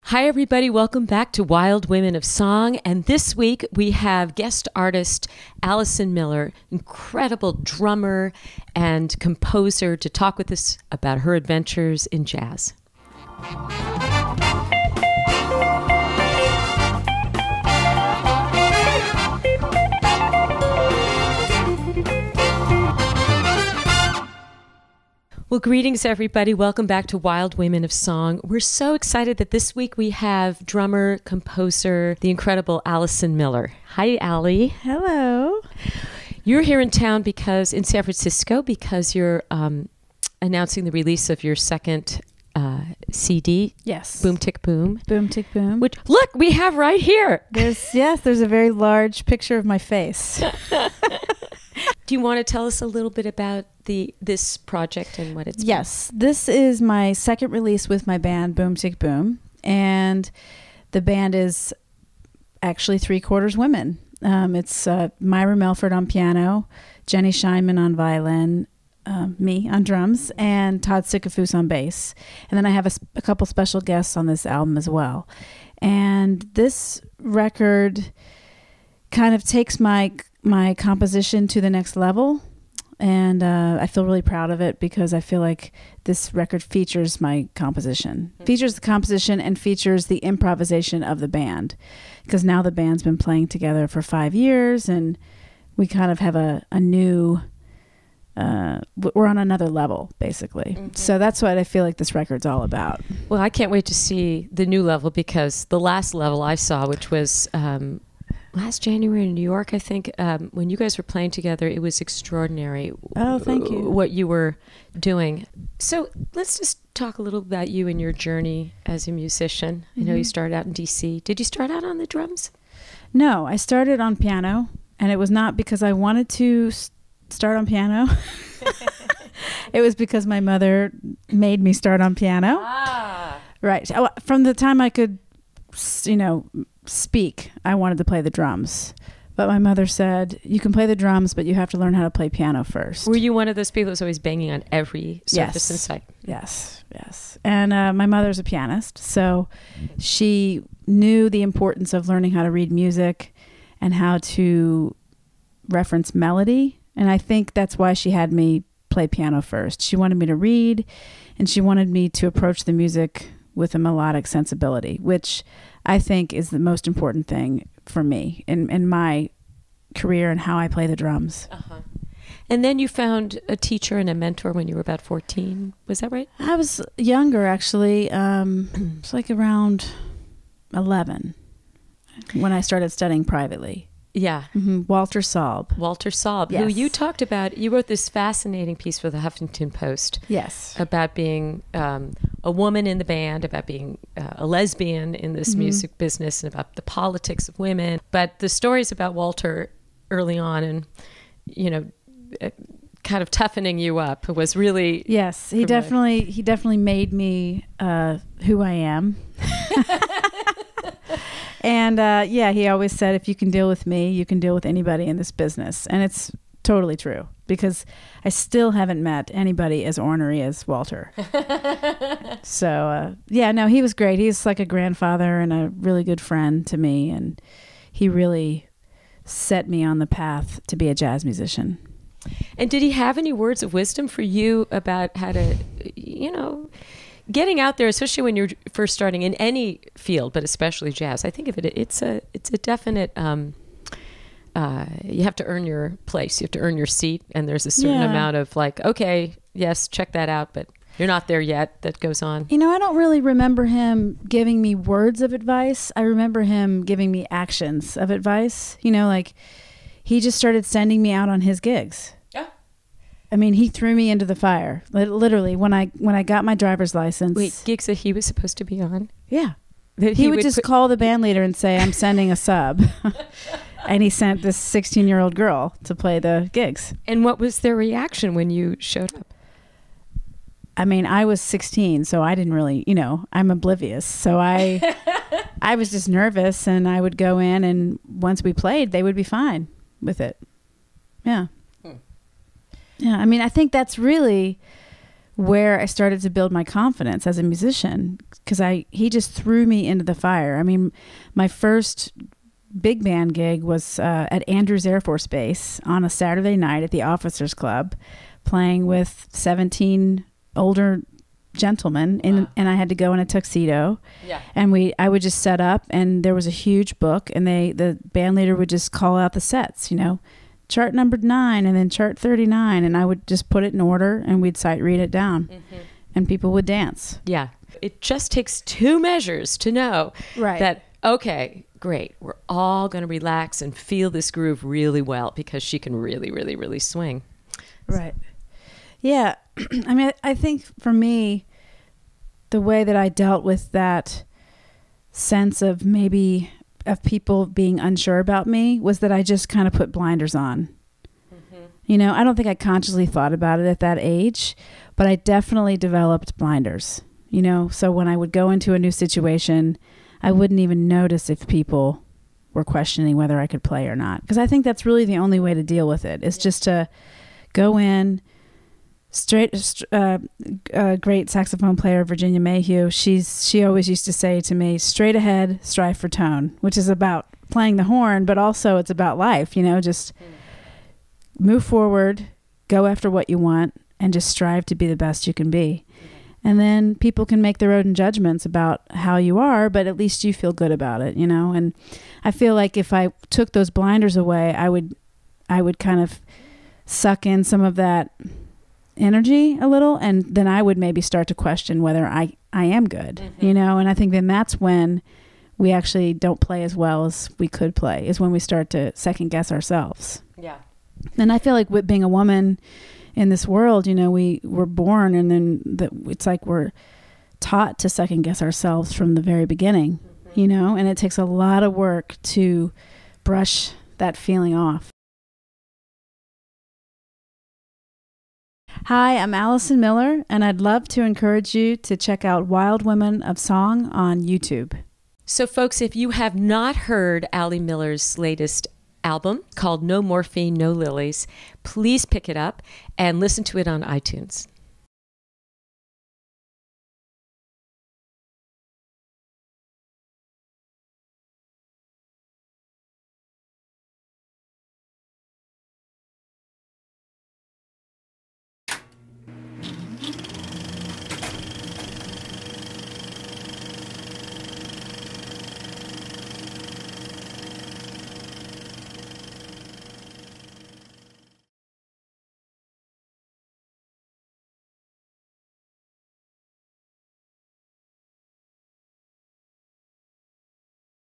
Hi, everybody. Welcome back to Wild Women of Song. And this week we have guest artist Allison Miller, incredible drummer and composer, to talk with us about her adventures in jazz. Well, greetings, everybody. Welcome back to Wild Women of Song. We're so excited that this week we have drummer, composer, the incredible Allison Miller. Hi, Allie. Hello. You're here in town in San Francisco because you're announcing the release of your second CD. Yes. Boom Tick Boom. Boom Tick Boom. Which, look, we have right here. There's a very large picture of my face. Do you want to tell us a little bit about this project and what it's been? Yes. This is my second release with my band, Boom Tick Boom. And the band is actually 3/4 women. It's Myra Melford on piano, Jenny Scheinman on violin, me on drums, and Todd Sikafus on bass. And then I have a couple special guests on this album as well. And this record kind of takes my composition to the next level, and I feel really proud of it because I feel like this record features my composition, features the composition and features the improvisation of the band, because now the band's been playing together for 5 years and we kind of have a new we're on another level, basically. Mm-hmm. So that's what I feel like this record's all about. Well, I can't wait to see the new level, because the last level I saw, which was last January in New York, I think, when you guys were playing together, it was extraordinary. Oh, thank you. What you were doing. So let's just talk a little about you and your journey as a musician. I know you started out in D.C. Did you start out on the drums? No, I started on piano, and it was not because I wanted to start on piano. It was because my mother made me start on piano. Ah. Right. From the time I could, speak, I wanted to play the drums, but my mother said, you can play the drums, but you have to learn how to play piano first. Were you one of those people that was always banging on every surface in sight? Yes. And my mother's a pianist, so she knew the importance of learning how to read music and how to reference melody, and I think that's why she had me play piano first. She wanted me to read, and she wanted me to approach the music with a melodic sensibility, which I think is the most important thing for me in my career and how I play the drums. Uh-huh. And then you found a teacher and a mentor when you were about 14. Was that right? I was younger, actually. It's like around 11 when I started studying privately. Yeah. Mm-hmm. Walter Salb, yes. Who you talked about. You wrote this fascinating piece for the Huffington Post. Yes. About being a woman in the band, about being a lesbian in this music business, and about the politics of women. But the stories about Walter early on and, kind of toughening you up was really... Yes, he definitely made me who I am. And he always said, if you can deal with me, you can deal with anybody in this business. And it's totally true, because I still haven't met anybody as ornery as Walter. So, he was great. He's like a grandfather and a really good friend to me. And he really set me on the path to be a jazz musician. And did he have any words of wisdom for you about how to, getting out there, especially when you're first starting in any field, but especially jazz? I think of it's a definite, you have to earn your place. You have to earn your seat. And there's a certain amount of okay, yes, check that out, but you're not there yet. That goes on. I don't really remember him giving me words of advice. I remember him giving me actions of advice. He just started sending me out on his gigs. I mean, he threw me into the fire. Literally, when I got my driver's license. Wait, gigs that he was supposed to be on? Yeah. He would just call the band leader and say, I'm sending a sub. And he sent this 16-year-old girl to play the gigs. And what was their reaction when you showed up? I mean, I was 16, so I didn't really, I'm oblivious. So I was just nervous, and I would go in, and once we played, they would be fine with it. Yeah. Yeah, I mean, I think that's really where I started to build my confidence as a musician, because he just threw me into the fire. I mean, my first big band gig was at Andrews Air Force Base on a Saturday night at the Officers Club, playing with 17 older gentlemen, and I had to go in a tuxedo. Yeah. And I would just set up, and there was a huge book, and the band leader would just call out the sets, chart number 9 and then chart 39, and I would just put it in order, and we'd sight read it down, and people would dance. Yeah. It just takes 2 measures to know that, okay, great, we're all going to relax and feel this groove really well, because she can really, really, really swing. Right. Yeah. I mean, I think for me, the way that I dealt with that sense of maybe of people being unsure about me was that I just kind of put blinders on. I don't think I consciously thought about it at that age, but I definitely developed blinders, so when I would go into a new situation, I wouldn't even notice if people were questioning whether I could play or not. Because I think that's really the only way to deal with it, is just to go in great saxophone player, Virginia Mayhew. She always used to say to me, straight ahead, strive for tone, which is about playing the horn, but also it's about life, just move forward, go after what you want, and just strive to be the best you can be. And then people can make their own judgments about how you are, but at least you feel good about it, and I feel like if I took those blinders away, I would kind of suck in some of that energy a little, and then I would maybe start to question whether I am good, and I think then that's when we actually don't play as well as we could play, is when we start to second guess ourselves. Yeah. And I feel like with being a woman in this world, we were born, and then it's like we're taught to second guess ourselves from the very beginning, and it takes a lot of work to brush that feeling off. Hi, I'm Allison Miller, and I'd love to encourage you to check out Wild Women of Song on YouTube. So, folks, if you have not heard Allie Miller's latest album called No Morphine, No Lilies, please pick it up and listen to it on iTunes.